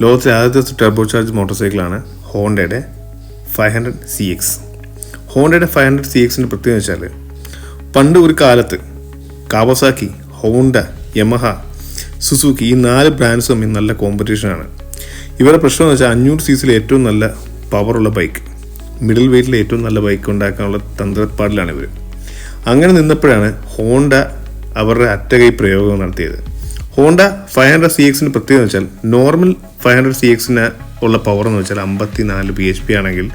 ലോകത്തിലെ ആദ്യത്തെ turbo charge motor സൈക്കിളാണ് ഹോണ്ടയുടെ 500 CX. ഹോണ്ടയുടെ 500 CXൻ്റെ പ്രത്യേകത വെച്ചാൽ പണ്ട് ഒരു കാലത്ത് കാവസാക്കി, ഹോണ്ട, യമഹ, സുസുക്കി ഈ 4 ബ്രാൻഡ്സ് തമ്മിൽ നല്ല കോമ്പറ്റീഷനാണ്. ഇവരുടെ പ്രശ്നം എന്ന് വെച്ചാൽ 500 cc ഏറ്റവും നല്ല പവറുള്ള ബൈക്ക്, മിഡിൽ വെയ്റ്റിൽ ഏറ്റവും നല്ല ബൈക്ക് ഉണ്ടാക്കാനുള്ള തന്ത്രപ്പാടിലാണ് ഇവർ. അങ്ങനെ നിന്നപ്പോഴാണ് ഹോണ്ട അവരുടെ അറ്റകൈ പ്രയോഗം നടത്തിയത്. ഹോണ്ട 500 CXൻ്റെ പ്രത്യേകത വെച്ചാൽ നോർമൽ 500 CXന് ഉള്ള പവർ എന്ന് വെച്ചാൽ 54 bhp ആണെങ്കിൽ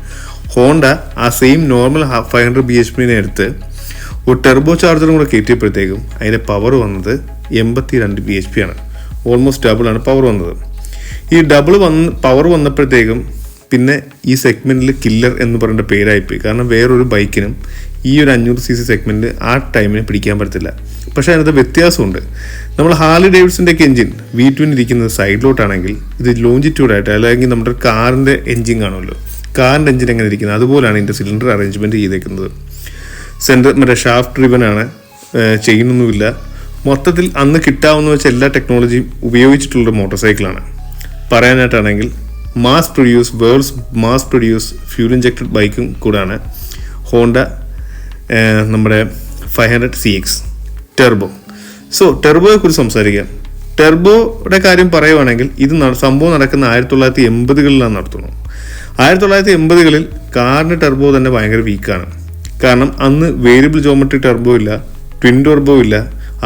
ഹോണ്ട ആ സെയിം നോർമൽ 500 bhp എടുത്ത് ഒരു ടെർബോ ചാർജറും കൂടെ കയറ്റിയപ്പോഴത്തേക്കും അതിൻ്റെ പവർ വന്നത് 82 bhp ആണ്. ഓൾമോസ്റ്റ് ഡബിളാണ് പവർ വന്നത്. ഈ ഡബിൾ പവർ വന്നപ്പോഴത്തേക്കും പിന്നെ ഈ സെഗ്മെൻറ്റിൽ കില്ലർ എന്ന് പറയുന്ന പേരായിപ്പോയി. കാരണം വേറൊരു ബൈക്കിനും ഈ ഒരു 500 cc സെഗ്മെൻറ്റ് ആ ടൈമിന് പിടിക്കാൻ പറ്റത്തില്ല. പക്ഷേ അതിനകത്ത് വ്യത്യാസമുണ്ട്. നമ്മൾ ഹാർലി ഡേവിഡ്സൻ്റെയൊക്കെ എഞ്ചിൻ V12 ഇരിക്കുന്നത് സൈഡിലോട്ടാണെങ്കിൽ ഇത് ലോഞ്ചിറ്റ്യൂഡായിട്ട്, അല്ലെങ്കിൽ നമ്മുടെ കാറിൻ്റെ എഞ്ചിൻ കാണുമല്ലോ, കാറിൻ്റെ എഞ്ചിൻ എങ്ങനെ ഇരിക്കുന്നത് അതുപോലെയാണ് ഇതിൻ്റെ സിലിണ്ടർ അറേഞ്ച്മെൻറ്റ് ചെയ്തേക്കുന്നത്. മറ്റേ ഷാഫ്റ്റ് ഡ്രിവനാണ്, ചെയിനൊന്നുമില്ല. മൊത്തത്തിൽ അന്ന് കിട്ടാവുന്ന വെച്ച എല്ലാ ടെക്നോളജിയും ഉപയോഗിച്ചിട്ടുള്ള മോട്ടോർ സൈക്കിളാണ്. പറയാനായിട്ടാണെങ്കിൽ world's mass produce fuel injected ബൈക്കും കൂടാണ് ഹോണ്ട നമ്മുടെ 500 CX ടെർബോ. സോ ടെർബോയെക്കുറിച്ച് സംസാരിക്കാം. ടെർബോയുടെ കാര്യം പറയുവാണെങ്കിൽ ഇത് സംഭവം നടക്കുന്ന 1980കളിലാണ് നടത്തുന്നത്. 1980കളിൽ കാറിൻ്റെ ടെർബോ തന്നെ ഭയങ്കര വീക്കാണ്. കാരണം അന്ന് വേരിയബിൾ ജോമെട്രി ടെർബോ ഇല്ല, ട്വിൻ ടെർബോ ഇല്ല,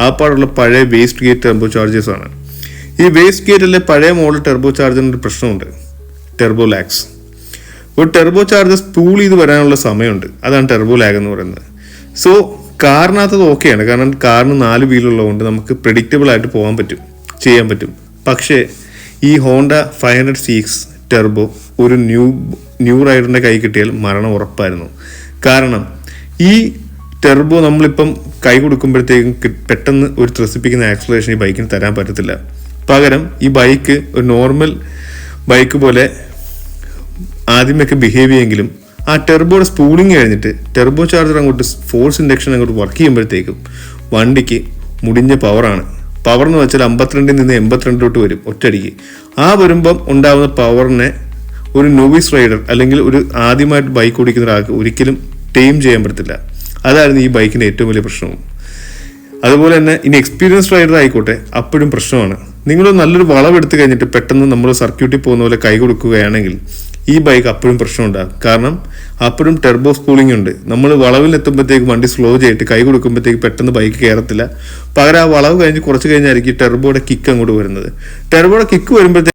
ആപ്പാടുള്ള പഴയ വേസ്റ്റ് ഗേറ്റ് ടെർബോ ചാർജേഴ്സാണ്. ഈ വേസ്റ്റ് ഗേറ്റിലെ പഴയ മോഡൽ ടെർബോ ചാർജറിൻ്റെ ഒരു പ്രശ്നമുണ്ട്, ടെർബോ ലാഗ്സ്. ഒരു ടെർബോ ചാർജർ സ്പൂൾ ചെയ്ത് വരാനുള്ള സമയമുണ്ട്, അതാണ് ടെർബോ ലാഗ് എന്ന് പറയുന്നത്. സോ കാറിനകത്തത് ഓക്കെയാണ്, കാരണം കാറിന് 4 വീലുള്ളതുകൊണ്ട് നമുക്ക് പ്രെഡിക്റ്റബിൾ ആയിട്ട് ചെയ്യാൻ പറ്റും. പക്ഷേ ഈ ഹോണ്ട 500 CX ടെർബോ ഒരു ന്യൂ റൈഡറിൻ്റെ കൈ കിട്ടിയാൽ മരണം ഉറപ്പായിരുന്നു. കാരണം ഈ ടെർബോ നമ്മളിപ്പം കൈ കൊടുക്കുമ്പോഴത്തേക്കും പെട്ടെന്ന് ഒരു ത്രസിപ്പിക്കുന്ന ആക്സലറേഷൻ ഈ ബൈക്കിന് തരാൻ പറ്റത്തില്ല. പകരം ഈ ബൈക്ക് ഒരു നോർമൽ ബൈക്ക് പോലെ ആദ്യമൊക്കെ ബിഹേവ് ചെയ്യുമെങ്കിലും ആ ടെർബോയുടെ സ്പൂളിങ് കഴിഞ്ഞിട്ട് ടെർബോ ചാർജർ അങ്ങോട്ട് ഫോഴ്സ് ഇൻഡക്ഷൻ അങ്ങോട്ട് വർക്ക് ചെയ്യുമ്പോഴത്തേക്കും വണ്ടിക്ക് മുടിഞ്ഞ പവറാണ്. പവർ എന്ന് വെച്ചാൽ 52 നിന്ന് 82 വരും ഒറ്റയടിക്ക്. ആ വരുമ്പം ഉണ്ടാകുന്ന പവറിനെ ഒരു നോവിസ് റൈഡർ അല്ലെങ്കിൽ ഒരു ആദ്യമായിട്ട് ബൈക്ക് ഓടിക്കുന്ന ഒരാൾക്ക് ഒരിക്കലും ടൈം ചെയ്യാൻ പറ്റത്തില്ല. അതായിരുന്നു ഈ ബൈക്കിൻ്റെ ഏറ്റവും വലിയ പ്രശ്നവും. അതുപോലെ തന്നെ ഇനി എക്സ്പീരിയൻസ് റൈഡർ ആയിക്കോട്ടെ, അപ്പോഴും പ്രശ്നമാണ്. നിങ്ങൾ നല്ലൊരു വളവെടുത്ത് കഴിഞ്ഞിട്ട് പെട്ടെന്ന് നമ്മൾ സർക്യൂട്ടിൽ പോകുന്ന പോലെ കൈ കൊടുക്കുകയാണെങ്കിൽ ഈ ബൈക്ക് അപ്പോഴും പ്രശ്നമുണ്ടാകും. കാരണം അപ്പോഴും ടെർബോ സ്പൂളിംഗ് ഉണ്ട്. നമ്മൾ വളവിലെത്തുമ്പോഴത്തേക്ക് വണ്ടി സ്ലോ ചെയ്തിട്ട് കൈ കൊടുക്കുമ്പോഴത്തേക്ക് പെട്ടെന്ന് ബൈക്ക് കയറത്തില്ല. പകരം ആ വളവ് കഴിഞ്ഞ് കുറച്ച് കഴിഞ്ഞായിരിക്കും ടെർബോയുടെ കിക്ക് അങ്ങോട്ട് വരുന്നത്. ടെർബോയുടെ കിക്ക് വരുമ്പോഴത്തേക്ക്